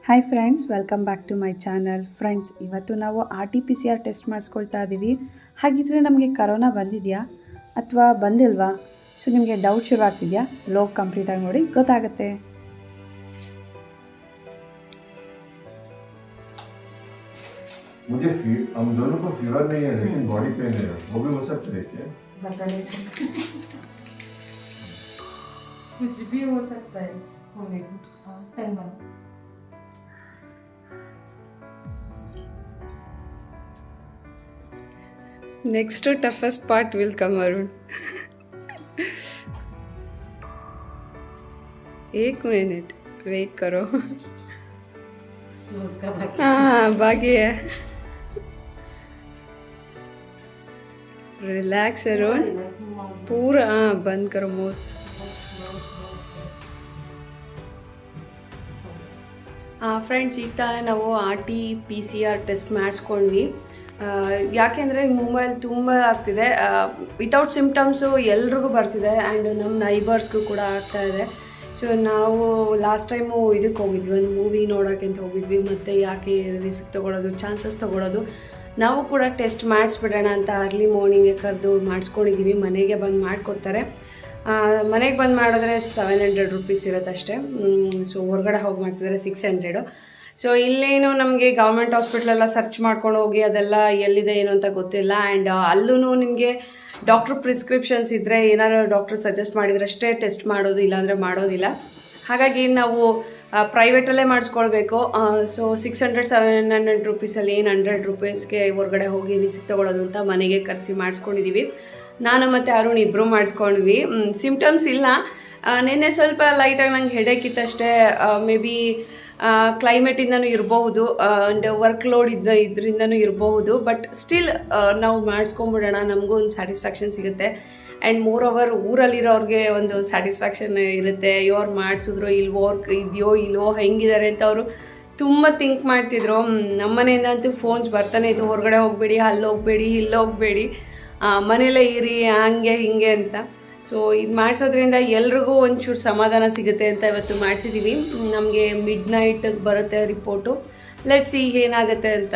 Hi friends, welcome back to my channel. Friends, ಇವತ್ತು ನಾವು RT-PCR test ಮಾಡಿಸ್ಕೊಳ್ತಾ ಇದ್ದೀವಿ. ಹಾಗಿದ್ರೆ ನಮಗೆ ಕರೋನಾ ಬಂದಿದೆಯಾ ಅಥವಾ ಬಂದಿಲ್ವಾ? ಸೊ ನಿಮಗೆ ಡೌಟ್ ಶುರು ಆಗ್ತಿದೆಯಾ? ವ್ಲಾಗ್ ಕಂಪ್ಲೀಟಾಗಿ ನೋಡಿ, ಗೊತ್ತಾಗುತ್ತೆ. मुझे हम दोनों को फीवर नहीं है लेकिन बॉडी पेन है, वो भी हो सकता है क्या? कुछ भी हो सकता है होने को। Next to toughest part will come, Arun. एक मिनट वेट करो. हाँ, बाकी है. रिलैक्स अरुण, पूरा बंद करो मुंह. ಫ್ರೆಂಡ್ಸ್, ಈಗ ತಾನೇ ನಾವು RT-PCR ಟೆಸ್ಟ್ ಮಾಡಿಸ್ಕೊಂಡ್ವಿ. ಯಾಕೆಂದರೆ ಈ ಮುಂಬೈಲಿ ತುಂಬ ಆಗ್ತಿದೆ. ವಿತೌಟ್ ಸಿಮ್ಟಮ್ಸು ಎಲ್ರಿಗೂ ಬರ್ತಿದೆ ಆ್ಯಂಡ್ ನಮ್ಮ ನೈಬರ್ಸ್ಗೂ ಕೂಡ ಆಗ್ತಾಯಿದೆ. ಸೊ ನಾವು ಲಾಸ್ಟ್ ಟೈಮು ಇದಕ್ಕೆ ಹೋಗಿದ್ವಿ, ಒಂದು ಮೂವಿ ನೋಡೋಕ್ಕೆ ಅಂತ ಹೋಗಿದ್ವಿ. ಮತ್ತು ಯಾಕೆ ರಿಸ್ಕ್ ತೊಗೊಳೋದು, ಚಾನ್ಸಸ್ ತೊಗೊಳೋದು, ನಾವು ಕೂಡ ಟೆಸ್ಟ್ ಮಾಡಿಸ್ಬಿಡೋಣ ಅಂತ ಅರ್ಲಿ ಮಾರ್ನಿಂಗೆ ಕರೆದು ಮಾಡಿಸ್ಕೊಂಡಿದ್ದೀವಿ. ಮನೆಗೆ ಬಂದು ಮಾಡಿಕೊಡ್ತಾರೆ. ಮನೆಗೆ ಬಂದು ಮಾಡಿದ್ರೆ 700 ರೂಪೀಸ್ ಇರುತ್ತೆ ಅಷ್ಟೇ. ಸೊ ಹೊರಗಡೆ ಹೋಗಿ ಮಾಡಿಸಿದ್ರೆ 600. ಸೊ ಇಲ್ಲೇನು ನಮಗೆ ಗೌರ್ಮೆಂಟ್ ಹಾಸ್ಪಿಟ್ಲೆಲ್ಲ ಸರ್ಚ್ ಮಾಡ್ಕೊಂಡು ಹೋಗಿ ಅದೆಲ್ಲ ಎಲ್ಲಿದೆ ಏನು ಅಂತ ಗೊತ್ತಿಲ್ಲ. ಆ್ಯಂಡ್ ಅಲ್ಲೂ ನಿಮಗೆ ಡಾಕ್ಟ್ರ್ ಪ್ರಿಸ್ಕ್ರಿಪ್ಷನ್ಸ್ ಇದ್ದರೆ, ಏನಾದ್ರು ಡಾಕ್ಟ್ರ್ ಸಜೆಸ್ಟ್ ಮಾಡಿದರೆ ಅಷ್ಟೇ ಟೆಸ್ಟ್ ಮಾಡೋದು, ಇಲ್ಲಾಂದರೆ ಮಾಡೋದಿಲ್ಲ. ಹಾಗಾಗಿ ನಾವು ಪ್ರೈವೇಟಲ್ಲೇ ಮಾಡಿಸ್ಕೊಳ್ಬೇಕು. ಸೊ 600-700 ರೂಪೀಸಲ್ಲಿ ಏನು 100 ರೂಪೀಸ್ಗೆ ಹೊರಗಡೆ ಹೋಗಿ ರಿಸಿಕ್ ತೊಗೊಳೋದು ಅಂತ ಮನೆಗೆ ಕರೆಸಿ ಮಾಡಿಸ್ಕೊಂಡಿದ್ದೀವಿ. ನಾನು ಮತ್ತು ಅರುಣ್ ಇಬ್ಬರು ಮಾಡಿಸ್ಕೊಂಡ್ವಿ. ಸಿಮ್ಟಮ್ಸ್ ಇಲ್ಲ. ನಿನ್ನೆ ಸ್ವಲ್ಪ ಲೈಟಾಗಿ ನಂಗೆ ಹೆಡೇಕ್ ಇತ್ತಷ್ಟೇ. ಮೇ ಬಿ ಕ್ಲೈಮೇಟಿಂದನೂ ಇರಬಹುದು ಆ್ಯಂಡ್ ವರ್ಕ್ ಲೋಡ್ ಇದರಿಂದನೂ ಇರಬಹುದು. ಬಟ್ ಸ್ಟಿಲ್ ನಾವು ಮಾಡಿಸ್ಕೊಂಬಿಡೋಣ, ನಮಗೂ ಒಂದು ಸ್ಯಾಟಿಸ್ಫ್ಯಾಕ್ಷನ್ ಸಿಗುತ್ತೆ. ಆ್ಯಂಡ್ ಮೋರ್ ಓವರ್ ಊರಲ್ಲಿರೋರಿಗೆ ಒಂದು ಸ್ಯಾಟಿಸ್ಫ್ಯಾಕ್ಷನ್ ಇರುತ್ತೆ. ಇವ್ರು ಮಾಡಿಸಿದ್ರು ಇಲ್ವೋ, ವರ್ಕ್ ಇದೆಯೋ ಇಲ್ವೋ, ಹೆಂಗಿದ್ದಾರೆ ಅಂತ ಅವರು ತುಂಬ ಥಿಂಕ್ ಮಾಡ್ತಿದ್ರು. ನಮ್ಮ ಮನೆಯಿಂದಂತೂ ಫೋನ್ಸ್ ಬರ್ತಾನೆ ಇತ್ತು, ಹೊರಗಡೆ ಹೋಗಬೇಡಿ, ಅಲ್ಲಿ ಹೋಗಬೇಡಿ, ಇಲ್ಲಿ ಹೋಗಬೇಡಿ, ಮನೇಲೇ ಇರಿ, ಹಂಗೆ ಹಿಂಗೆ ಅಂತ. ಸೊ ಇದು ಮಾಡಿಸೋದ್ರಿಂದ ಎಲ್ರಿಗೂ ಒಂಚೂರು ಸಮಾಧಾನ ಸಿಗುತ್ತೆ ಅಂತ ಇವತ್ತು ಮಾಡಿಸಿದ್ದೀವಿ. ನಮಗೆ ಮಿಡ್ ನೈಟಿಗೆ ಬರುತ್ತೆ ರಿಪೋರ್ಟು. ಲೆಟ್ಸ್ ಸಿ ಏನಾಗುತ್ತೆ ಅಂತ.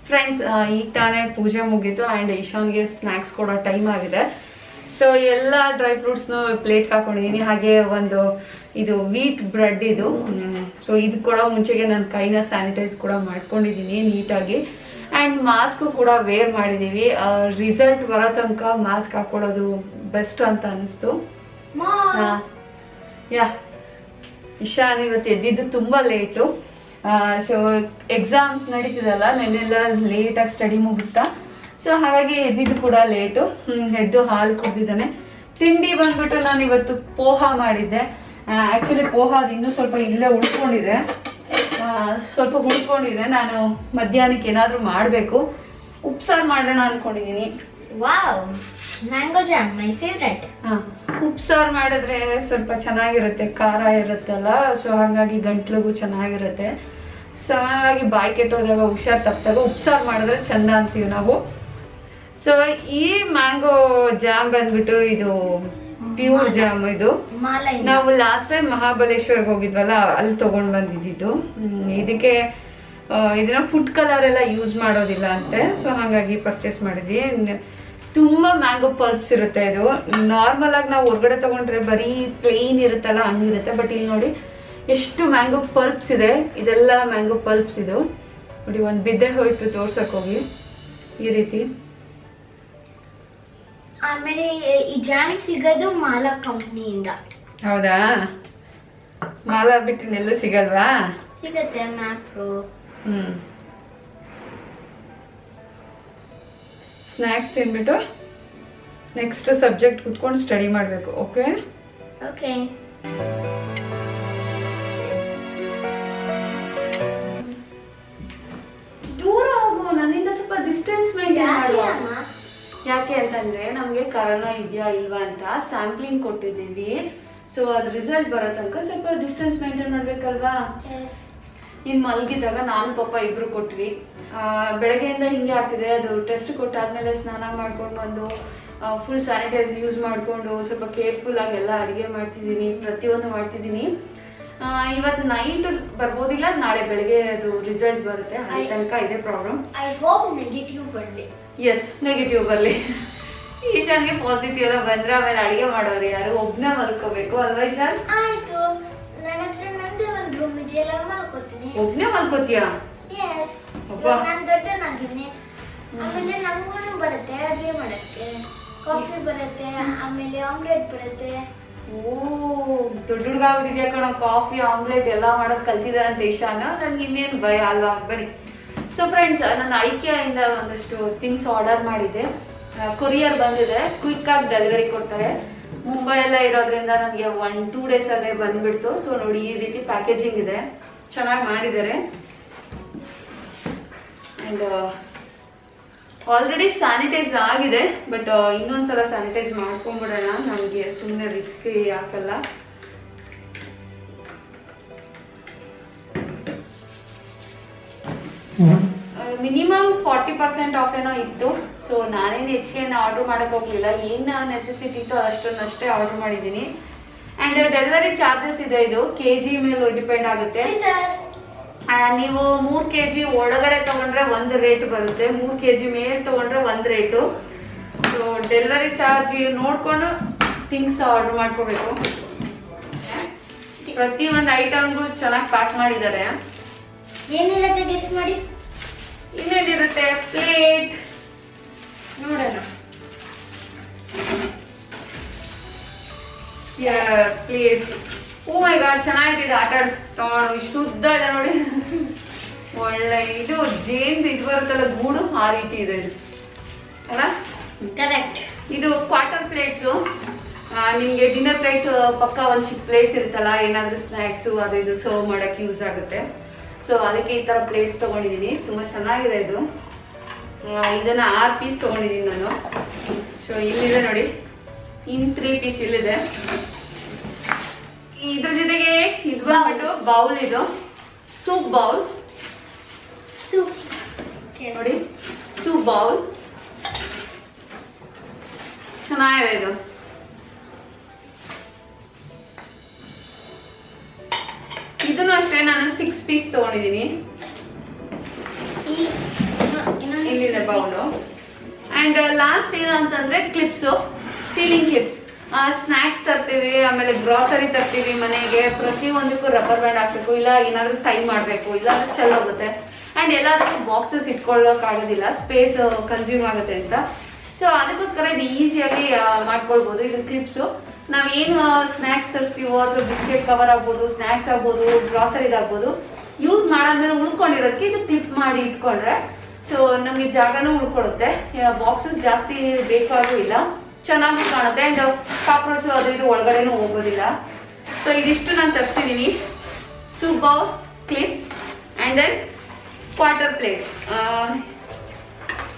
ಫ್ರೆಂಡ್ಸ್, ಈಗ ತಾನೇ ಪೂಜೆ ಮುಗೀತು ಆ್ಯಂಡ್ ಈಶಾನ್ಗೆ ಸ್ನ್ಯಾಕ್ಸ್ ಕೊಡೋ ಟೈಮ್ ಆಗಿದೆ. ಸೊ ಎಲ್ಲ ಡ್ರೈ ಫ್ರೂಟ್ಸ್ನು ಪ್ಲೇಟ್ಗೆ ಹಾಕೊಂಡಿದ್ದೀನಿ. ಹಾಗೆ ಒಂದು ಇದು ವೀಟ್ ಬ್ರೆಡ್ ಇದು. ಸೊ ಇದು ಕೊಡೋ ಮುಂಚೆಗೆ ನಾನು ಕೈನ ಸ್ಯಾನಿಟೈಸ್ ಕೂಡ ಮಾಡ್ಕೊಂಡಿದ್ದೀನಿ ನೀಟಾಗಿ. ಆ್ಯಂಡ್ ಮಾಸ್ಕು ಕೂಡ ವೇರ್ ಮಾಡಿದ್ದೀವಿ. ರಿಸಲ್ಟ್ ಬರೋ ತನಕ ಮಾಸ್ಕ್ ಹಾಕೊಳ್ಳೋದು ಬೆಸ್ಟ್ ಅಂತ ಅನಿಸ್ತು. ಯಾ ಇಶಾನ್ ಇವತ್ತು ಎದ್ದಿದ್ದು ತುಂಬ ಲೇಟು. ಸೊ ಎಕ್ಸಾಮ್ಸ್ ನಡೀತಿದಲ್ಲ, ನೆನ್ನೆಲ್ಲ ಲೇಟಾಗಿ ಸ್ಟಡಿ ಮುಗಿಸ್ತಾ. ಸೊ ಹಾಗಾಗಿ ಎದ್ದಿದ್ದು ಕೂಡ ಲೇಟು. ಎದ್ದು ಹಾಲು ಕುಡಿದಿದ್ದಾನೆ. ತಿಂಡಿ ಬಂದ್ಬಿಟ್ಟು ನಾನು ಇವತ್ತು ಪೋಹ ಮಾಡಿದ್ದೆ. ಆ್ಯಕ್ಚುಲಿ ಪೋಹ ಅದು ಇನ್ನೂ ಸ್ವಲ್ಪ ಇಲ್ಲೇ ಉಳ್ಕೊಂಡಿದೆ. ನಾನು ಮಧ್ಯಾಹ್ನಕ್ಕೆ ಏನಾದರೂ ಮಾಡಬೇಕು. ಉಪ್ಸಾರು ಮಾಡೋಣ ಅಂದ್ಕೊಂಡಿದ್ದೀನಿ. Wow, mango jam my favourite. ಉಪ್ಸಾರು ಮಾಡಿದ್ರೆ ಸ್ವಲ್ಪ ಚೆನ್ನಾಗಿರುತ್ತೆ, ಖಾರ ಇರುತ್ತಲ್ಲ. ಸೊ ಹಾಗಾಗಿ ಗಂಟ್ಲಿಗೂ ಚೆನ್ನಾಗಿರುತ್ತೆ. ಸಾಮಾನ್ಯವಾಗಿ ಬಾಯಿ ಕೆಟ್ಟೋದಾಗ, ಹುಷಾರು ತಪ್ಪಿದಾಗ ಉಪ್ಸಾರು ಮಾಡಿದ್ರೆ ಚಂದ ಅಂತೀವಿ ನಾವು. ಸೊ ಈ ಮ್ಯಾಂಗೋ ಜಾಮ್ ಬಂದ್ಬಿಟ್ಟು ಇದು ಪ್ಯೂರ್ ಜಾಮ್. ಇದು ನಾವು ಲಾಸ್ಟ್ ಟೈಮ್ ಮಹಾಬಲೇಶ್ವರ್ಗೆ ಹೋಗಿದ್ವಲ್ಲ, ಅಲ್ಲಿ ತಗೊಂಡ್ ಬಂದಿದ್ದು. ಇದಕ್ಕೆ ಇದನ್ನ ಫುಡ್ ಕಲರ್ ಎಲ್ಲ ಯೂಸ್ ಮಾಡೋದಿಲ್ಲ ಅಂತೆ. ಸೊ ಹಾಗಾಗಿ ಪರ್ಚೇಸ್ ಮಾಡಿದ್ವಿ. ತುಂಬಾ ಮ್ಯಾಂಗೋ ಪಲ್ಪ್ಸ್ ಇರುತ್ತೆ. ಇದು ನಾರ್ಮಲ್ ಆಗಿ ನಾವು ಹೊರಗಡೆ ತಗೊಂಡ್ರೆ ಬರೀ ಪ್ಲೇನ್ ಇರುತ್ತಲ್ಲ, ಹಂಗಿರುತ್ತೆ. ಬಟ್ ಇಲ್ಲಿ ನೋಡಿ ಎಷ್ಟು ಮ್ಯಾಂಗೋ ಪಲ್ಪ್ಸ್ ಇದೆ. ಇದೆಲ್ಲ ಮ್ಯಾಂಗೋ ಪಲ್ಪ್ಸ್. ಇದು ನೋಡಿ, ಒಂದು ಬಿದ್ದೆ ಹೋಯ್ತು ತೋರ್ಸಕ್ ಹೋಗಿ ಈ ರೀತಿ. ಆಮೇಲೆ ಈ ಜಾಮ್ ಸಿಗೋದು ಮಾಲಾ ಕಂಪ್ನಿಯಿಂದ. ಹೌದಾ? ಮಾಲಾ ಬಿಟ್ಟು ಎಲ್ಲೂ ಸಿಗಲ್ವಾ? ಸಿಗತ್ತೆ, ಮ್ಯಾಪ್ರೋ. ಸ್ನ್ಯಾಕ್ಸ್ ತಿನ್ಬಿಟ್ಟು ನೆಕ್ಸ್ಟ್ ಸಬ್ಜೆಕ್ಟ್ ಕುತ್ಕೊಂಡು ಸ್ಟಡಿ ಮಾಡಬೇಕು. Okay okay. ದೂರ ಹೋಗು, ನನ್ನಿಂದ ಸ್ವಲ್ಪ ಡಿಸ್ಟೆನ್ಸ್ ಮೇಂಟೈನ್ ಮಾಡು. ಯಾಕೆ ಅಂತಂದರೆ ನಮಗೆ ಕರೋನಾ ಇದೆಯಾ ಇಲ್ವಾ ಅಂತ ಸ್ಯಾಂಪ್ಲಿಂಗ್ ಕೊಟ್ಟಿದ್ದೀವಿ. ಸೊ ಅದು ರಿಸಲ್ಟ್ ಬರೋ ತನಕ ಸ್ವಲ್ಪ ಡಿಸ್ಟೆನ್ಸ್ ಮೇಂಟೈನ್ ಮಾಡಬೇಕಲ್ವಾ. ಇನ್ನು ಮಲಗಿದಾಗ ನಾನು ಪಾಪ ಇಬ್ರು ಕೊಟ್ವಿ. ಬೆಳಗ್ಗೆಯಿಂದ ಹಿಂಗೆ ಆಗ್ತಿದೆ. ಅದು ಟೆಸ್ಟ್ ಕೊಟ್ಟಾದ್ಮೇಲೆ ಸ್ನಾನ ಮಾಡ್ಕೊಂಡು ಬಂದು ಫುಲ್ ಸ್ಯಾನಿಟೈಸ್ ಯೂಸ್ ಮಾಡಿಕೊಂಡು ಸ್ವಲ್ಪ ಕೇರ್ಫುಲ್ ಆಗಿ ಎಲ್ಲ ಅಡುಗೆ ಮಾಡ್ತಿದ್ದೀನಿ, ಪ್ರತಿಯೊಂದು ಮಾಡ್ತಿದ್ದೀನಿ. ಇವತ್ತು ನೈಟ್ ಬರ್ಬೋದಿಲ್ಲ, ನಾಳೆ ಬೆಳಗ್ಗೆ ಅದು ರಿಸಲ್ಟ್ ಬರುತ್ತೆ. ಅಲ್ಲಿ ತನಕ ಇದೆ ಪ್ರಾಬ್ಲಮ್. ಐ ಹೋಪ್ ನೆಗೆಟಿವ್ ಬರಲಿ. ಎಸ್, ನೆಗೆಟಿವ್ ಬರಲಿ. ಈಶಾನ್ಗೆ ಪಾಸಿಟಿವ್ ಎಲ್ಲ ಬಂದ್ರೆ ಆಮೇಲೆ ಅಡುಗೆ ಮಾಡೋರು ಯಾರು? ಒಬ್ಬನೇ ಮಲ್ಕೋಬೇಕು ಅಲ್ವಾ ಈಶಾನ್? ಆಯ್ತು, ನನ್ನ ಹತ್ರ ನಂದೇ ಒಂದು ರೂಮ್ ಇದೆಯಲ್ಲ, ಮಲ್ಕೋತೀನಿ. ಒಬ್ಬನೇ ಮಲ್ಕೋತೀಯಾ? ಎಸ್, ಅಪ್ಪ ನಾನು ದೊಡ್ಡನಾಗಿದ್ದೀನಿ. ಆಮೇಲೆ ನಮಗೂ ಬರುತ್ತೆ ಅಡುಗೆ ಮಾಡಕ್ಕೆ, ಕಾಫಿ ಬರುತ್ತೆ, ಆಮೇಲೆ ಆಮ್ಲೆಟ್ ಬರುತ್ತೆ. ಓ, ದೊಡ್ಡ ಹುಡುಗ ಆಗಿದೆಯಾ ಕಣ. ಕಾಫಿ ಆಮ್ಲೆಟ್ ಎಲ್ಲ ಮಾಡೋದು ಕಲ್ತಿದಾರಂತ ಈಶಾನ್. ನನ್ಗೆ ಇನ್ನೇನು ಭಯ ಅಲ್ವಾ, ಬನ್ನಿ. ಸೊ ಫ್ರೆಂಡ್ಸ್, ನಾನು IKEA ಇಂದ ಒಂದಷ್ಟು ಥಿಂಗ್ಸ್ ಆರ್ಡರ್ ಮಾಡಿದ್ದೆ. ಕೊರಿಯರ್ ಬಂದಿದೆ, ಕ್ವಿಕ್ ಆಗಿ ಡೆಲಿವರಿ ಕೊಡ್ತಾರೆ. ಮುಂಬೈ ಎಲ್ಲ ಇರೋದ್ರಿಂದ ನನಗೆ 1-2 days ಅಲ್ಲೇ ಬಂದ್ಬಿಡ್ತು. ಸೊ ನೋಡಿ, ಈ ರೀತಿ ಪ್ಯಾಕೇಜಿಂಗ್ ಇದೆ, ಚೆನ್ನಾಗಿ ಮಾಡಿದ್ದಾರೆ. ಆ್ಯಂಡ್ ಆಲ್ರೆಡಿ ಸ್ಯಾನಿಟೈಸ್ ಆಗಿದೆ, ಬಟ್ ಇನ್ನೊಂದ್ಸಲ ಸ್ಯಾನಿಟೈಸ್ ಮಾಡ್ಕೊಂಡ್ಬಿಡೋಣ, ನನಗೆ ಸುಮ್ಮನೆ ರಿಸ್ಕ್ ಯಾಕಲ್ಲ. ಮಿನಿಮಮ್ 40% ಆಫ್ ಏನೋ ಇತ್ತು. ಸೊ ನಾನೇನು ಹೆಚ್ಚಿಗೆ ಆರ್ಡರ್ ಮಾಡಕ್ ಹೋಗ್ಲಿಲ್ಲ, ಏನು ನೆಸೆಸಿಟಿ ಇತ್ತು ಅಷ್ಟೇ ಆರ್ಡರ್ ಮಾಡಿದ್ದೀನಿ. ಅಂಡ್ ಡೆಲಿವರಿ ಚಾರ್ಜಸ್ ಇದೆ, ಇದು KG ಮೇಲೆ ಡಿಪೆಂಡ್ ಆಗುತ್ತೆ. ನೀವು 3 kg ಒಳಗಡೆ ತಗೊಂಡ್ರೆ ಒಂದು ರೇಟ್ ಬರುತ್ತೆ, 3 kg ಮೇಲೆ ತಗೊಂಡ್ರೆ ಒಂದು ರೇಟು. ಸೊ ಡೆಲಿವರಿ ಚಾರ್ಜ್ ನೋಡ್ಕೊಂಡು ಥಿಂಗ್ಸ್ ಆರ್ಡರ್ ಮಾಡ್ಕೋಬೇಕು. ಪ್ರತಿ ಒಂದು ಐಟಮ್ಗೂ ಚೆನ್ನಾಗಿ ಪ್ಯಾಕ್ ಮಾಡಿದ್ದಾರೆ. ಏನಿರುತ್ತೆ ಗೆಸ್ಟ್ ಮಾಡಿ? ಇನ್ನೇನಿರುತ್ತೆ? ಪ್ಲೇಟ್ ನೋಡೋಣ. ಪ್ಲೇಟ್, ಓ ಮೈ ಗಾಡ್, ಚೆನ್ನಾಗಿದೆ. ಆಟ ತಗೊಂಡು ಇಷ್ಟು ಉದ್ದ ಇದೆ ನೋಡಿ. ಒಳ್ಳೆ ಇದು ಜೇನ್ಸ್ ಇದು ಬರುತ್ತಲ್ಲ ಗೂಡು, ಆ ರೀತಿ ಇದೆ ಇದು ಅಲ್ಲ? ಕರೆಕ್ಟ್. ಇದು ಕ್ವಾರ್ಟರ್ ಪ್ಲೇಟ್ಸು. ನಿಮಗೆ ಡಿನ್ನರ್ ಪ್ಲೇಟ್ ಪಕ್ಕ ಒಂದು ಚಿಕ್ಕ ಪ್ಲೇಟ್ಸ್ ಇರುತ್ತಲ್ಲ, ಏನಾದರೂ ಸ್ನ್ಯಾಕ್ಸು ಅದು ಇದು ಸರ್ವ್ ಮಾಡೋಕ್ಕೆ ಯೂಸ್ ಆಗುತ್ತೆ. ಸೊ ಅದಕ್ಕೆ ಈ ಥರ ಪ್ಲೇಟ್ಸ್ ತೊಗೊಂಡಿದ್ದೀನಿ, ತುಂಬ ಚೆನ್ನಾಗಿದೆ ಇದು. ಇದನ್ನು 6 ಪೀಸ್ ತೊಗೊಂಡಿದ್ದೀನಿ ನಾನು. ಸೊ ಇಲ್ಲಿದೆ ನೋಡಿ, ಇನ್ನು 3 ಪೀಸ್ ಇಲ್ಲಿದೆ. ಇದ್ರ ಜೊತೆಗೆ ಇದು ಬಂದ್ಬಿಟ್ಟು ಬೌಲ್, ಇದು ಸೂಪ್ ಬೌಲ್ ನೋಡಿ, ಸೂಪ್ ಬೌಲ್ ಚೆನ್ನಾಗಿದೆ ಇದು. ಇದನ್ನು ಅಷ್ಟೇ ನಾನು 6 ಪೀಸ್ ತಗೊಂಡಿದ್ದೀನಿ. ಇಲ್ಲಿದೆ ಬೌಲು. ಅಂಡ್ ಲಾಸ್ಟ್ ಏನು ಅಂತಂದ್ರೆ ಕ್ಲಿಪ್ಸು, ಸೀಲಿಂಗ್ ಕ್ಲಿಪ್ಸ್. ಸ್ನ್ಯಾಕ್ಸ್ ತರ್ತೀವಿ, ಆಮೇಲೆ ಗ್ರಾಸರಿ ತರ್ತೀವಿ ಮನೆಗೆ, ಪ್ರತಿಯೊಂದಕ್ಕೂ ರಬ್ಬರ್ ಬ್ಯಾಂಡ್ ಹಾಕ್ಬೇಕು, ಇಲ್ಲ ಏನಾದರೂ ಟೈ ಮಾಡಬೇಕು, ಇಲ್ಲಾಂದ್ರೆ ಚೆಲ್ಲೋಗುತ್ತೆ. ಆ್ಯಂಡ್ ಎಲ್ಲಾದರೂ ಬಾಕ್ಸಸ್ ಇಟ್ಕೊಳ್ಳೋಕ್ಕಾಗೋದಿಲ್ಲ, ಸ್ಪೇಸ್ ಕನ್ಸ್ಯೂಮ್ ಆಗುತ್ತೆ ಅಂತ. ಸೊ ಅದಕ್ಕೋಸ್ಕರ ಇದು ಈಸಿಯಾಗಿ ಮಾಡ್ಕೊಳ್ಬೋದು. ಇದು ಕ್ಲಿಪ್ಸು, ನಾವೇನು ಸ್ನ್ಯಾಕ್ಸ್ ತರಿಸ್ತೀವೋ ಅಥವಾ ಬಿಸ್ಕೆಟ್ ಕವರ್ ಆಗ್ಬೋದು, ಸ್ನ್ಯಾಕ್ಸ್ ಆಗ್ಬೋದು, ಗ್ರಾಸರಿದಾಗ್ಬೋದು, ಯೂಸ್ ಮಾಡಾದ್ಮೇಲೆ ಉಳ್ಕೊಂಡಿರೋದಕ್ಕೆ ಇದು ಕ್ಲಿಪ್ ಮಾಡಿ ಇಟ್ಕೊಂಡ್ರೆ ಸೊ ನಮಗೆ ಜಾಗನೂ ಉಳ್ಕೊಳ್ಳುತ್ತೆ. ಬಾಕ್ಸಸ್ ಜಾಸ್ತಿ ಬೇಕಾಗೂ ಇಲ್ಲ, ಚೆನ್ನಾಗಿ ಕಾಣುತ್ತೆ. ಆ್ಯಂಡ್ ಕಾಕ್ರೋಚು ಅದು ಇದು ಒಳಗಡೆನೂ ಹೋಗೋದಿಲ್ಲ. ಸೊ ಇದಿಷ್ಟು ನಾನು ತರಿಸಿದ್ದೀನಿ, soup bowl, clips and then quarter plates.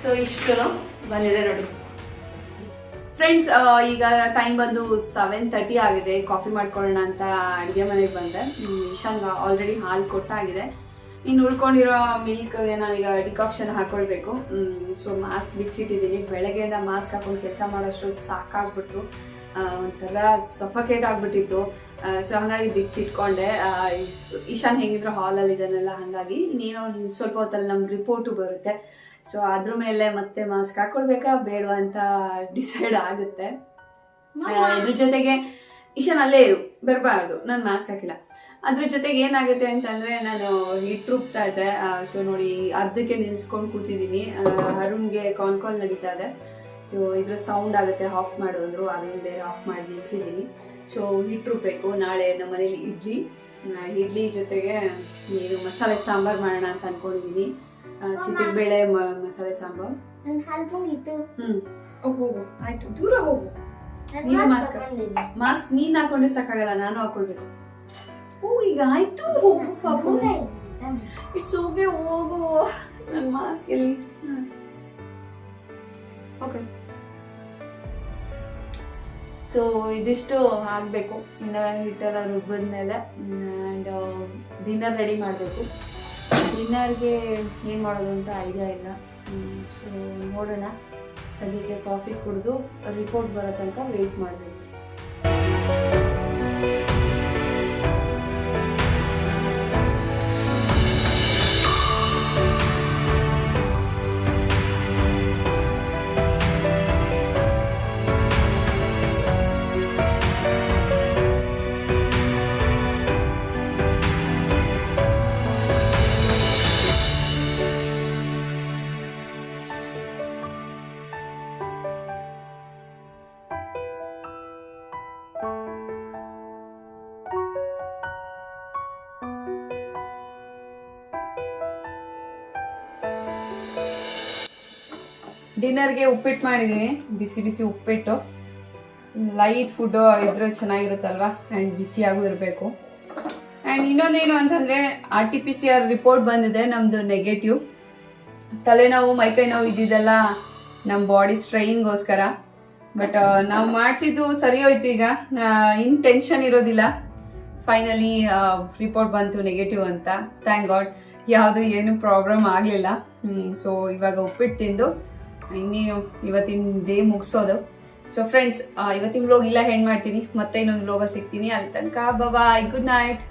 So ಇಷ್ಟು ಬಂದಿದೆ ನೋಡಿ ಫ್ರೆಂಡ್ಸ್. ಈಗ ಟೈಮ್ ಬಂದು 7:30 ಆಗಿದೆ. ಕಾಫಿ ಮಾಡ್ಕೊಳ್ಳೋಣ ಅಂತ ಅಡುಗೆ ಮನೆಗೆ ಬಂದೆ. ಇಶಾನ್ಗೆ ಆಲ್ರೆಡಿ ಹಾಲು ಕೊಟ್ಟಾಗಿದೆ. ಇನ್ನು ಉಳ್ಕೊಂಡಿರೋ ಮಿಲ್ಕ್ ನಾನೀಗ ಡಿಕಾಕ್ಷನ್ ಹಾಕೊಳ್ಬೇಕು. ಸೊ ಮಾಸ್ಕ್ ಬಿಚ್ಚಿಟ್ಟಿದ್ದೀನಿ. ಬೆಳಗ್ಗೆಯಿಂದ ಮಾಸ್ಕ್ ಹಾಕೊಂಡು ಕೆಲಸ ಮಾಡೋಷ್ಟು ಸಾಕಾಗ್ಬಿಡ್ತು, ಒಂಥರ ಸಫಕೇಟ್ ಆಗಿಬಿಟ್ಟಿತ್ತು. ಸೊ ಹಾಗಾಗಿ ಬಿಚ್ಚಿಟ್ಕೊಂಡೆ. ಇಶಾನ್ ಹೆಂಗಿದ್ರು ಹಾಲಲ್ಲಿ ಇದನ್ನೆಲ್ಲ, ಹಾಗಾಗಿ ಇನ್ನೇನೋ ಸ್ವಲ್ಪ ಹೊತ್ತಲ್ಲಿ ನಮ್ಗೆ ರಿಪೋರ್ಟು ಬರುತ್ತೆ. ಸೊ ಅದ್ರ ಮೇಲೆ ಮತ್ತೆ ಮಾಸ್ಕ್ ಹಾಕೊಳ್ಬೇಕಾ ಬೇಡವಾ ಅಂತ ಡಿಸೈಡ್ ಆಗುತ್ತೆ. ಇದ್ರ ಜೊತೆಗೆ ಇಶಾನ್ ಅಲ್ಲೇ ಇರು, ಬರಬಾರ್ದು, ನಾನು ಮಾಸ್ಕ್ ಹಾಕಿಲ್ಲ. ಅದ್ರ ಜೊತೆಗೆ ಏನಾಗುತ್ತೆ ಅಂತಂದರೆ, ನಾನು ಹಿಟ್ಟು ರುಬ್ತಾ ಇದ್ದೆ. ಸೊ ನೋಡಿ, ಅರ್ಧಕ್ಕೆ ನಿಲ್ಸ್ಕೊಂಡು ಕೂತಿದ್ದೀನಿ. ಅರುಣ್ಗೆ ಕಾಲ್ ನಡೀತಾ ಇದೆ. ಸೊ ಇದ್ರ ಸೌಂಡ್ ಆಗುತ್ತೆ, ಆಫ್ ಮಾಡೋದ್ರು, ಅದನ್ನು ಬೇರೆ ಆಫ್ ಮಾಡಿ ನಿಲ್ಸಿದ್ದೀನಿ. ಸೊ ಹಿಟ್ಟು ರುಬ್ಬೇಕು. ನಾಳೆ ನಮ್ಮ ಮನೇಲಿ ಇಡ್ಲಿ ಜೊತೆಗೆ ನೀರು ಮಸಾಲೆ ಸಾಂಬಾರು ಮಾಡೋಣ ಅಂತ ಅಂದ್ಕೊಂಡಿದ್ದೀನಿ. ಚಿತ್ರಬೇಳೆ ಮಸಾಲೆ ಸಾಂಬಾರು. ಹೋಗು, ಆಯ್ತು, ದೂರ ಹೋಗು. ನೀನು ಮಾಸ್ಕ್ ನೀನ್ ಹಾಕೊಂಡ್ರೆ ಸಾಕಾಗಲ್ಲ, ನಾನು ಹಾಕೊಳ್ಬೇಕು. ಈಗ ಆಯ್ತು, ಹೋಗು ಪಾಪು. ಇಟ್ಸ್ ಓಕೆ, ಹೋಗು. ನನ್ನ ಮಾಸ್ಕ್ ಎಲ್ಲಿ? ಓಕೆ, ಸೊ ಇದಿಷ್ಟು ಆಗಬೇಕು. ಇನ್ನು ಹಿಟ್ಟೆಲ್ಲ ರುಬ್ಬಿದ್ಮೇಲೆ ಆ್ಯಂಡ್ ಡಿನ್ನರ್ ರೆಡಿ ಮಾಡಬೇಕು. ಡಿನ್ನರ್ಗೆ ಏನು ಮಾಡೋದು ಅಂತ ಐಡಿಯಾ ಇಲ್ಲ. ಸೊ ನೋಡೋಣ. ಸದ್ಯಕ್ಕೆ ಕಾಫಿ ಕುಡಿದು ರಿಪೋರ್ಟ್ ಬರೋ ತನಕ ವೆಯ್ಟ್ ಮಾಡಬೇಕು. ಡಿನ್ನರ್ಗೆ ಉಪ್ಪಿಟ್ಟು ಮಾಡಿದ್ದೀನಿ. ಬಿಸಿ ಬಿಸಿ ಉಪ್ಪಿಟ್ಟು. ಲೈಟ್ ಫುಡ್ಡು ಇದ್ರೆ ಚೆನ್ನಾಗಿರುತ್ತಲ್ವ, ಆ್ಯಂಡ್ ಬಿಸಿಯಾಗೂ ಇರಬೇಕು. ಆ್ಯಂಡ್ ಇನ್ನೊಂದೇನು ಅಂತಂದರೆ RT-PCR ರಿಪೋರ್ಟ್ ಬಂದಿದೆ ನಮ್ಮದು ನೆಗೆಟಿವ್. ತಲೆನೋವು ಮೈಕೈ ನೋವು ಇದ್ದಿದ್ದೆಲ್ಲ ನಮ್ಮ ಬಾಡಿ ಸ್ಟ್ರೈನ್ಗೋಸ್ಕರ. ಬಟ್ ನಾವು ಮಾಡಿಸಿದ್ದು ಸರಿ ಹೋಯ್ತು. ಈಗ ಇನ್ನು ಟೆನ್ಷನ್ ಇರೋದಿಲ್ಲ. ಫೈನಲಿ ರಿಪೋರ್ಟ್ ಬಂತು ನೆಗೆಟಿವ್ ಅಂತ. Thank god. ಯಾವುದು ಏನು ಪ್ರಾಬ್ಲಮ್ ಆಗಲಿಲ್ಲ. ಸೊ ಇವಾಗ ಉಪ್ಪಿಟ್ಟು ತಿಂದು ಇನ್ನೇನು ಇವತ್ತಿನ ಡೇ ಮುಗಿಸೋದು. ಸೊ ಫ್ರೆಂಡ್ಸ್, ಇವತ್ತಿನ ವ್ಲಾಗ್ ಇಲ್ಲ ಹೆಣ್ಣು ಮಾಡ್ತೀನಿ. ಮತ್ತೆ ಇನ್ನೊಂದು ವ್ಲಾಗ ಸಿಗ್ತೀನಿ. ಅಲ್ಲಿ ತನಕ ಬಾಯ್, ಗುಡ್ ನೈಟ್.